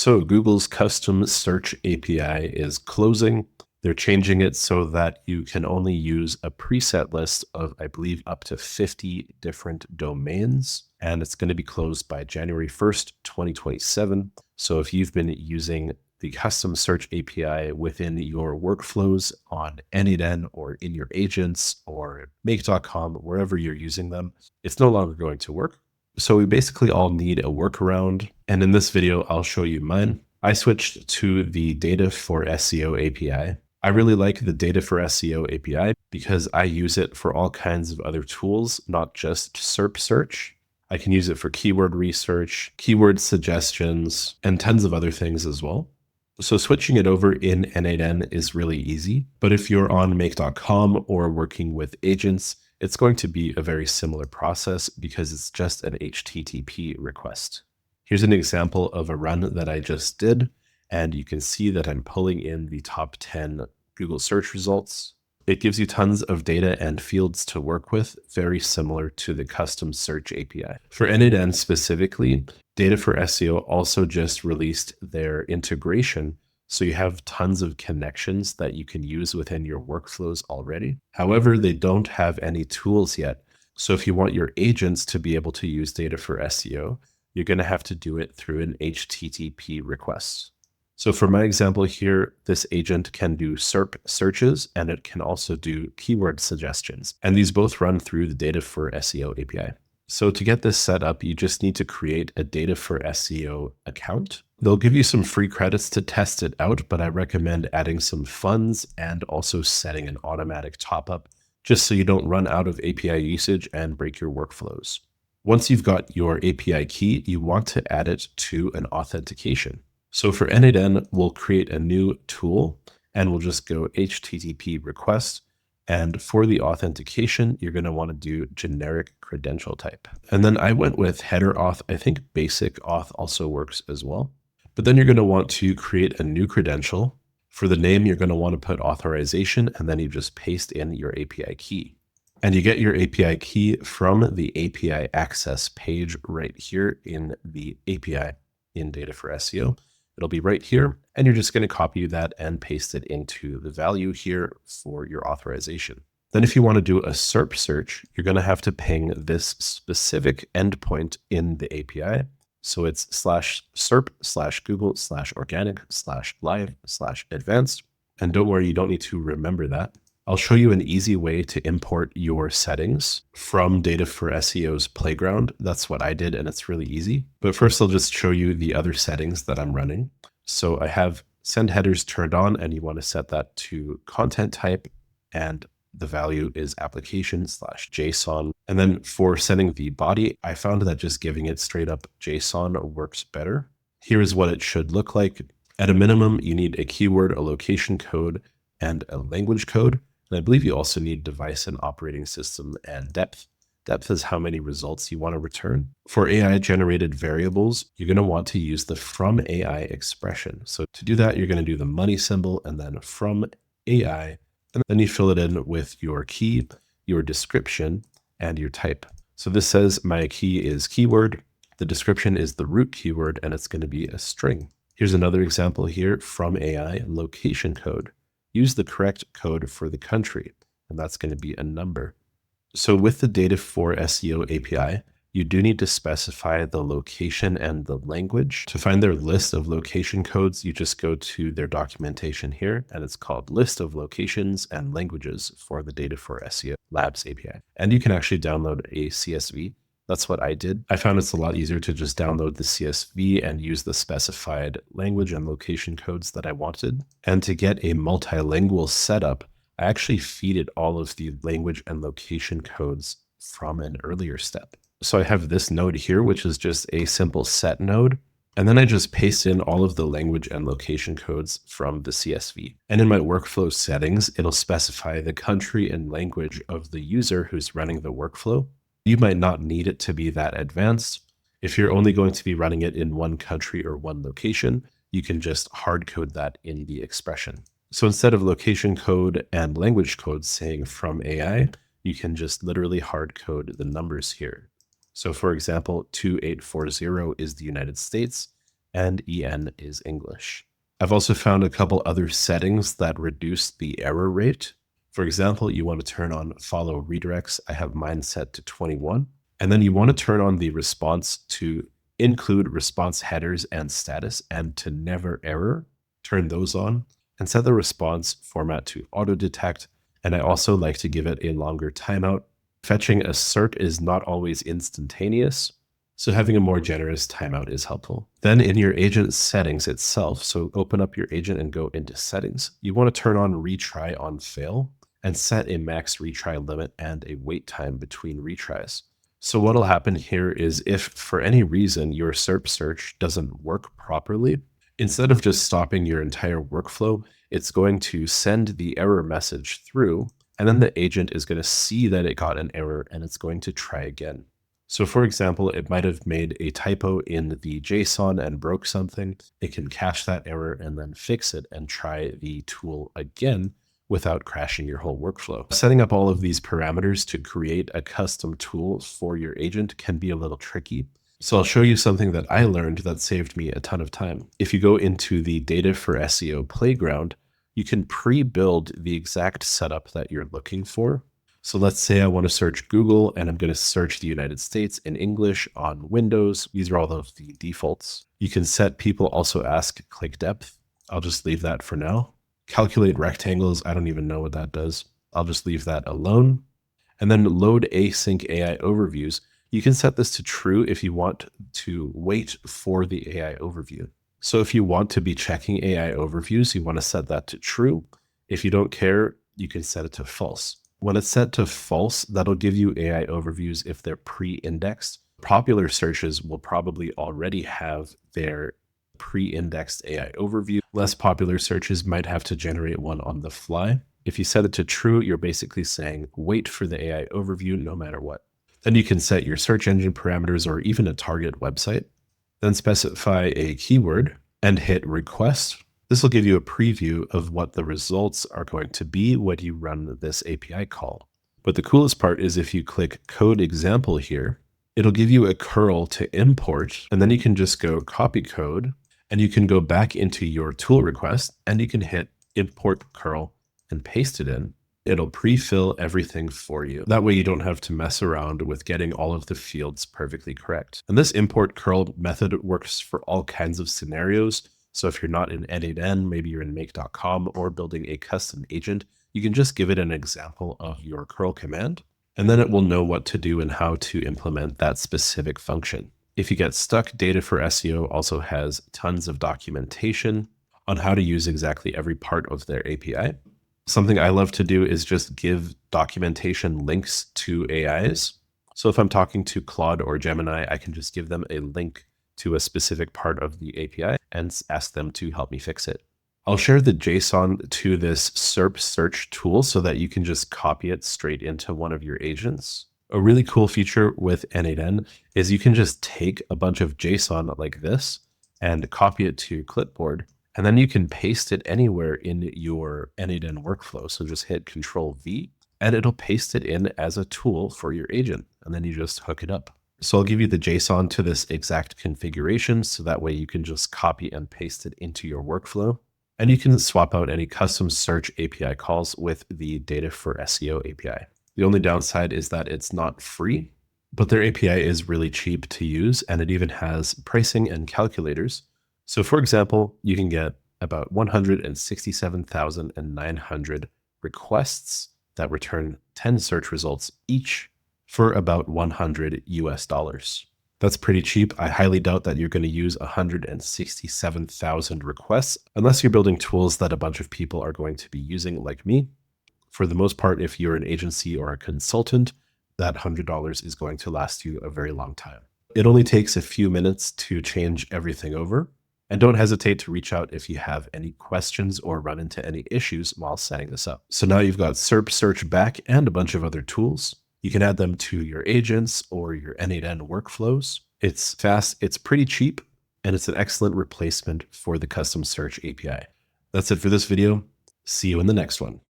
So Google's custom search API is closing. They're changing it so that you can only use a preset list of, I believe, up to 50 different domains. And it's going to be closed by January 1st, 2027. So if you've been using the custom search API within your workflows on N8N or in your agents or make.com, wherever you're using them, it's no longer going to work. So we basically all need a workaround. And in this video, I'll show you mine. I switched to the DataForSEO API. I really like the DataForSEO API because I use it for all kinds of other tools, not just SERP search. I can use it for keyword research, keyword suggestions, and tons of other things as well. So switching it over in N8N is really easy. But if you're on make.com or working with agents, it's going to be a very similar process because it's just an HTTP request. Here's an example of a run that I just did, and you can see that I'm pulling in the top 10 Google search results. It gives you tons of data and fields to work with, very similar to the custom search API. For N8N specifically, DataForSEO also just released their integration. So you have tons of connections that you can use within your workflows already. However, they don't have any tools yet. So if you want your agents to be able to use DataForSEO, you're going to have to do it through an HTTP request. So for my example here, this agent can do SERP searches and it can also do keyword suggestions. And these both run through the DataForSEO API. So to get this set up, you just need to create a DataForSEO account. They'll give you some free credits to test it out, but I recommend adding some funds and also setting an automatic top up just so you don't run out of API usage and break your workflows. Once you've got your API key, you want to add it to an authentication. So for N8N, we'll create a new tool and we'll just go HTTP request. And for the authentication, you're going to want to do generic credential type. And then I went with header auth. I think basic auth also works as well. But then you're going to want to create a new credential. For the name, you're going to want to put authorization, and then you just paste in your API key. And you get your API key from the API access page right here in the API in DataForSEO. It'll be right here, and you're just going to copy that and paste it into the value here for your authorization. Then if you want to do a SERP search, you're going to have to ping this specific endpoint in the API. So it's /SERP/Google/organic/live/advanced. And don't worry, you don't need to remember that. I'll show you an easy way to import your settings from DataForSEO's Playground. That's what I did, and it's really easy. But first, I'll just show you the other settings that I'm running. So I have send headers turned on, and you want to set that to content type, and the value is application/JSON. And then for sending the body, I found that just giving it straight up JSON works better. Here is what it should look like. At a minimum, you need a keyword, a location code, and a language code. And I believe you also need device and operating system and depth. Depth is how many results you want to return. For AI generated variables, you're going to want to use the from AI expression. So to do that, you're going to do the money symbol and then from AI, and then you fill it in with your key, your description, and your type. So this says my key is keyword. The description is the root keyword, and it's going to be a string. Here's another example here from AI location code. Use the correct code for the country, and that's going to be a number. So with the DataForSEO API, you do need to specify the location and the language. To find their list of location codes, you just go to their documentation here, and it's called List of Locations and Languages for the DataForSEO Labs API. And you can actually download a CSV. That's what I did. I found it's a lot easier to just download the CSV and use the specified language and location codes that I wanted. And to get a multilingual setup, I actually feeded all of the language and location codes from an earlier step. So I have this node here, which is just a simple set node. And then I just paste in all of the language and location codes from the CSV. And in my workflow settings, it'll specify the country and language of the user who's running the workflow. You might not need it to be that advanced. If you're only going to be running it in one country or one location, you can just hard code that in the expression. So instead of location code and language code saying from AI, you can just literally hard code the numbers here. So for example, 2840 is the United States and EN is English. I've also found a couple other settings that reduce the error rate. For example, you want to turn on follow redirects. I have mine set to 21. And then you want to turn on the response to include response headers and status and to never error. Turn those on and set the response format to auto detect. And I also like to give it a longer timeout. Fetching a SERP is not always instantaneous, so having a more generous timeout is helpful. Then in your agent settings itself, so open up your agent and go into settings, you want to turn on retry on fail and set a max retry limit and a wait time between retries. So what'll happen here is if for any reason your SERP search doesn't work properly, instead of just stopping your entire workflow, it's going to send the error message through, and then the agent is going to see that it got an error and it's going to try again. So for example, it might have made a typo in the JSON and broke something. It can cache that error and then fix it and try the tool again without crashing your whole workflow. Setting up all of these parameters to create a custom tool for your agent can be a little tricky. So I'll show you something that I learned that saved me a ton of time. If you go into the DataForSEO Playground, you can pre-build the exact setup that you're looking for. So let's say I want to search Google and I'm going to search the United States in English on Windows. These are all of the defaults. You can set people also ask click depth. I'll just leave that for now. Calculate rectangles. I don't even know what that does. I'll just leave that alone. And then load async AI overviews. You can set this to true if you want to wait for the AI overview. So if you want to be checking AI overviews, you want to set that to true. If you don't care, you can set it to false. When it's set to false, that'll give you AI overviews if they're pre-indexed. Popular searches will probably already have their pre-indexed AI overview. Less popular searches might have to generate one on the fly. If you set it to true, you're basically saying wait for the AI overview no matter what. Then you can set your search engine parameters or even a target website. Then specify a keyword and hit request. This will give you a preview of what the results are going to be when you run this API call. But the coolest part is if you click code example here, it'll give you a curl to import, and then you can just go copy code, and you can go back into your tool request, and you can hit import curl and paste it in. It'll pre-fill everything for you. That way you don't have to mess around with getting all of the fields perfectly correct. And this import curl method works for all kinds of scenarios. So if you're not in N8N, maybe you're in make.com or building a custom agent, you can just give it an example of your curl command, and then it will know what to do and how to implement that specific function. If you get stuck, DataForSEO also has tons of documentation on how to use exactly every part of their API. Something I love to do is just give documentation links to AIs. So if I'm talking to Claude or Gemini, I can just give them a link to a specific part of the API and ask them to help me fix it. I'll share the JSON to this SERP search tool so that you can just copy it straight into one of your agents. A really cool feature with N8N is you can just take a bunch of JSON like this and copy it to clipboard, and then you can paste it anywhere in your N8N workflow. So just hit Control V and it'll paste it in as a tool for your agent, and then you just hook it up. So I'll give you the JSON to this exact configuration, so that way you can just copy and paste it into your workflow. And you can swap out any custom search API calls with the DataForSEO API. The only downside is that it's not free, but their API is really cheap to use, and it even has pricing and calculators. So for example, you can get about 167,900 requests that return 10 search results each for about $100 US. That's pretty cheap. I highly doubt that you're going to use 167,000 requests unless you're building tools that a bunch of people are going to be using, like me. For the most part, if you're an agency or a consultant, that $100 is going to last you a very long time. It only takes a few minutes to change everything over. And don't hesitate to reach out if you have any questions or run into any issues while setting this up. So now you've got SERP search back and a bunch of other tools. You can add them to your agents or your N8N workflows. It's fast, it's pretty cheap, and it's an excellent replacement for the custom search API. That's it for this video. See you in the next one.